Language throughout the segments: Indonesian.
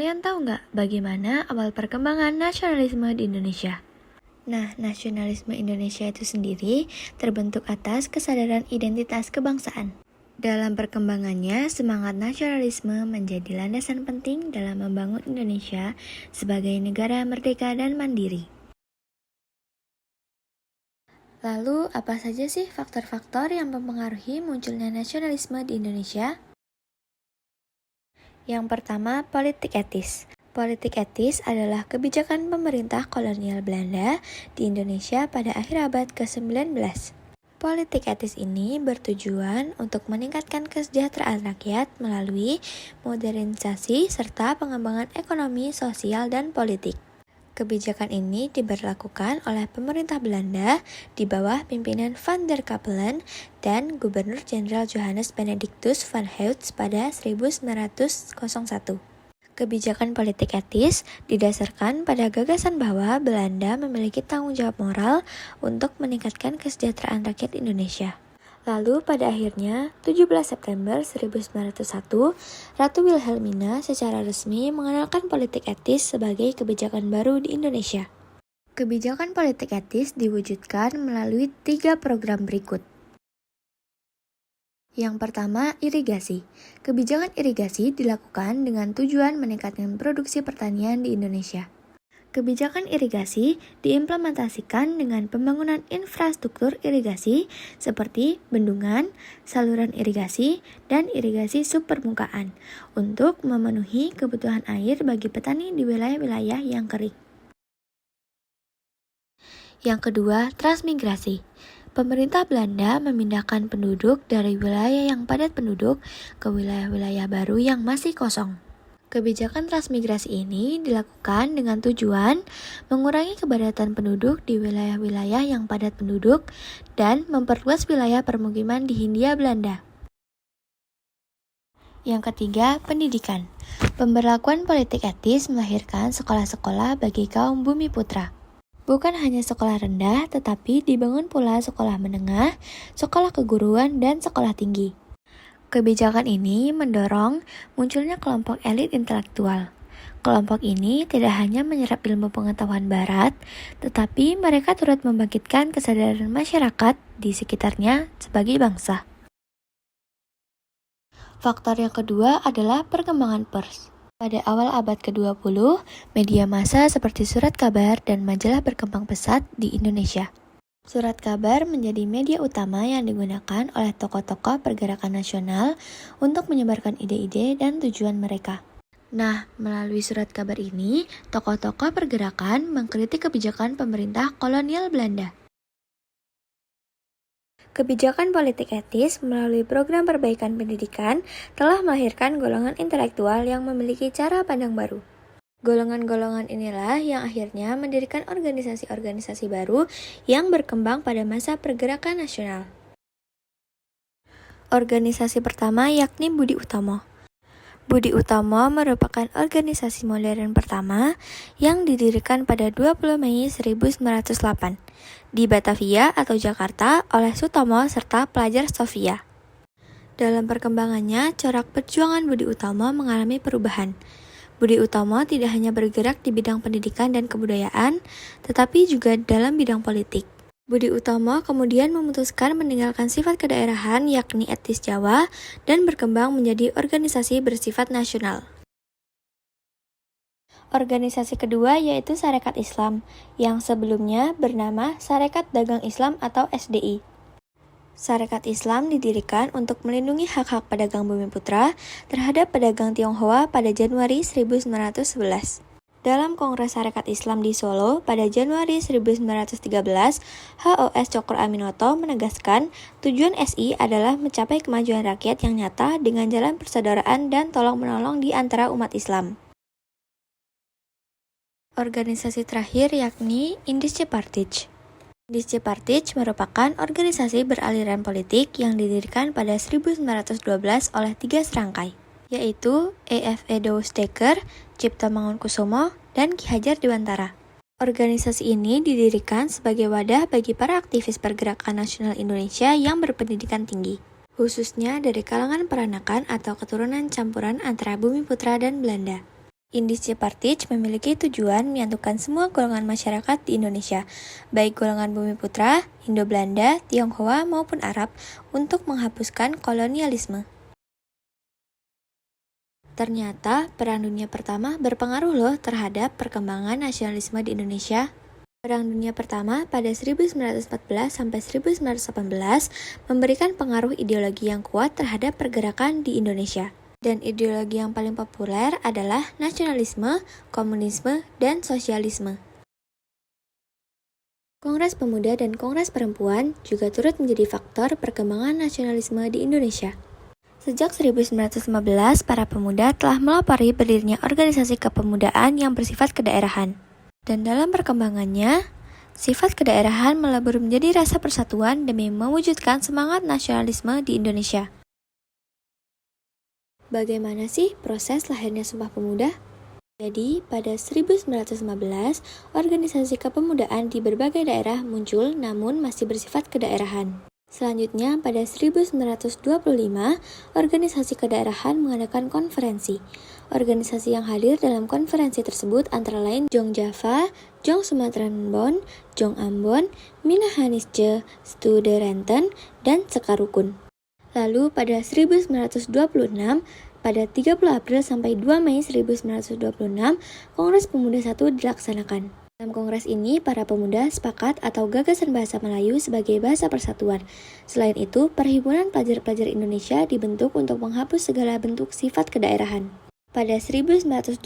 Kalian tahu nggak bagaimana awal perkembangan nasionalisme di Indonesia? Nah, nasionalisme Indonesia itu sendiri terbentuk atas kesadaran identitas kebangsaan. Dalam perkembangannya, semangat nasionalisme menjadi landasan penting dalam membangun Indonesia sebagai negara merdeka dan mandiri. Lalu, apa saja sih faktor-faktor yang mempengaruhi munculnya nasionalisme di Indonesia? Yang pertama, politik etis. Politik etis adalah kebijakan pemerintah kolonial Belanda di Indonesia pada akhir abad ke-19. Politik etis ini bertujuan untuk meningkatkan kesejahteraan rakyat melalui modernisasi serta pengembangan ekonomi, sosial, dan politik. Kebijakan ini diberlakukan oleh pemerintah Belanda di bawah pimpinan Van der Capellen dan Gubernur Jenderal Johannes Benedictus van Huygens pada 1901. Kebijakan politik etis didasarkan pada gagasan bahwa Belanda memiliki tanggung jawab moral untuk meningkatkan kesejahteraan rakyat Indonesia. Lalu pada akhirnya, 17 September 1901, Ratu Wilhelmina secara resmi mengenalkan politik etis sebagai kebijakan baru di Indonesia. Kebijakan politik etis diwujudkan melalui 3 program berikut. Yang pertama, irigasi. Kebijakan irigasi dilakukan dengan tujuan meningkatkan produksi pertanian di Indonesia. Kebijakan irigasi diimplementasikan dengan pembangunan infrastruktur irigasi seperti bendungan, saluran irigasi, dan irigasi subpermukaan untuk memenuhi kebutuhan air bagi petani di wilayah-wilayah yang kering. Yang kedua, transmigrasi. Pemerintah Belanda memindahkan penduduk dari wilayah yang padat penduduk ke wilayah-wilayah baru yang masih kosong. Kebijakan transmigrasi ini dilakukan dengan tujuan mengurangi kepadatan penduduk di wilayah-wilayah yang padat penduduk dan memperluas wilayah permukiman di Hindia Belanda. Yang ketiga, pendidikan. Pemberlakuan politik etis melahirkan sekolah-sekolah bagi kaum bumi putra. Bukan hanya sekolah rendah, tetapi dibangun pula sekolah menengah, sekolah keguruan, dan sekolah tinggi. Kebijakan ini mendorong munculnya kelompok elit intelektual. Kelompok ini tidak hanya menyerap ilmu pengetahuan barat, tetapi mereka turut membangkitkan kesadaran masyarakat di sekitarnya sebagai bangsa. Faktor yang kedua adalah perkembangan pers. Pada awal abad ke-20, media massa seperti surat kabar dan majalah berkembang pesat di Indonesia. Surat kabar menjadi media utama yang digunakan oleh tokoh-tokoh pergerakan nasional untuk menyebarkan ide-ide dan tujuan mereka. Nah, melalui surat kabar ini, tokoh-tokoh pergerakan mengkritik kebijakan pemerintah kolonial Belanda. Kebijakan politik etis melalui program perbaikan pendidikan telah melahirkan golongan intelektual yang memiliki cara pandang baru. Golongan-golongan inilah yang akhirnya mendirikan organisasi-organisasi baru yang berkembang pada masa pergerakan nasional. Organisasi pertama yakni Budi Utomo. Budi Utomo merupakan organisasi modern pertama yang didirikan pada 20 Mei 1908 di Batavia atau Jakarta oleh Sutomo serta pelajar Sofia. Dalam perkembangannya, corak perjuangan Budi Utomo mengalami perubahan. Budi Utomo tidak hanya bergerak di bidang pendidikan dan kebudayaan, tetapi juga dalam bidang politik. Budi Utomo kemudian memutuskan meninggalkan sifat kedaerahan yakni etnis Jawa dan berkembang menjadi organisasi bersifat nasional. Organisasi kedua yaitu Sarekat Islam, yang sebelumnya bernama Sarekat Dagang Islam atau SDI. Sarekat Islam didirikan untuk melindungi hak-hak pedagang bumi putra terhadap pedagang Tionghoa pada Januari 1911. Dalam Kongres Sarekat Islam di Solo pada Januari 1913, HOS Cokro Aminoto menegaskan tujuan SI adalah mencapai kemajuan rakyat yang nyata dengan jalan persaudaraan dan tolong-menolong di antara umat Islam. Organisasi terakhir yakni Indische Partij. Indische Partij merupakan organisasi beraliran politik yang didirikan pada 1912 oleh 3 serangkai, yaitu E.F.E. Douws Dekker, Cipto Mangunkusumo, dan Ki Hajar Dewantara. Organisasi ini didirikan sebagai wadah bagi para aktivis pergerakan nasional Indonesia yang berpendidikan tinggi, khususnya dari kalangan peranakan atau keturunan campuran antara Bumi Putra dan Belanda. Indis Tripartite memiliki tujuan menyatukan semua golongan masyarakat di Indonesia, baik golongan Bumi Putra, Indo-Belanda, Tionghoa, maupun Arab, untuk menghapuskan kolonialisme. Ternyata, Perang Dunia Pertama berpengaruh loh terhadap perkembangan nasionalisme di Indonesia. Perang Dunia Pertama pada 1914 sampai 1918 memberikan pengaruh ideologi yang kuat terhadap pergerakan di Indonesia. Dan ideologi yang paling populer adalah nasionalisme, komunisme, dan sosialisme. Kongres Pemuda dan Kongres Perempuan juga turut menjadi faktor perkembangan nasionalisme di Indonesia. Sejak 1915, para pemuda telah melopori berdirinya organisasi kepemudaan yang bersifat kedaerahan. Dan dalam perkembangannya, sifat kedaerahan melebur menjadi rasa persatuan demi mewujudkan semangat nasionalisme di Indonesia. Bagaimana sih proses lahirnya Sumpah Pemuda? Jadi, pada 1915, organisasi kepemudaan di berbagai daerah muncul namun masih bersifat kedaerahan. Selanjutnya, pada 1925, organisasi kedaerahan mengadakan konferensi. Organisasi yang hadir dalam konferensi tersebut antara lain Jong Java, Jong Sumatran Bon, Jong Ambon, Minahanisce, Stude Renten, dan Sekarukun. Lalu pada 1926, pada 30 April sampai 2 Mei 1926, Kongres Pemuda I dilaksanakan. Dalam kongres ini, para pemuda sepakat atau gagasan bahasa Melayu sebagai bahasa persatuan. Selain itu, Perhimpunan Pelajar-Pelajar Indonesia dibentuk untuk menghapus segala bentuk sifat kedaerahan. Pada 1928,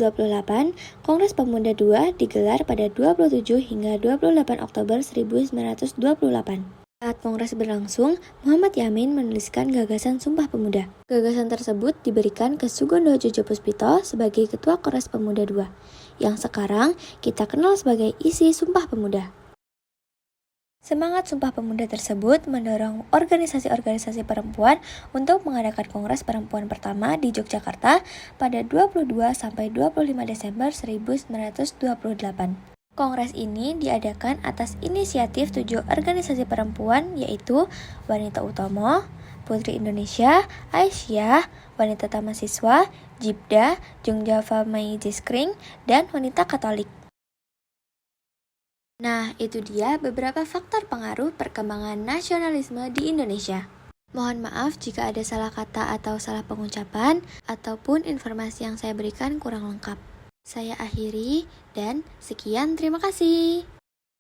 Kongres Pemuda II digelar pada 27 hingga 28 Oktober 1928. Saat kongres berlangsung, Muhammad Yamin menuliskan gagasan Sumpah Pemuda. Gagasan tersebut diberikan ke Sugondo Jojopuspito sebagai Ketua Kongres Pemuda II, yang sekarang kita kenal sebagai isi Sumpah Pemuda. Semangat Sumpah Pemuda tersebut mendorong organisasi-organisasi perempuan untuk mengadakan Kongres Perempuan pertama di Yogyakarta pada 22 sampai 25 Desember 1928. Kongres ini diadakan atas inisiatif 7 organisasi perempuan yaitu Wanita Utomo, Putri Indonesia, Aisyah, Wanita Tamasiswa, Jibda, Jong Java Maijiskring, dan Wanita Katolik. Nah, itu dia beberapa faktor pengaruh perkembangan nasionalisme di Indonesia. Mohon maaf jika ada salah kata atau salah pengucapan, ataupun informasi yang saya berikan kurang lengkap. Saya akhiri, dan sekian, terima kasih.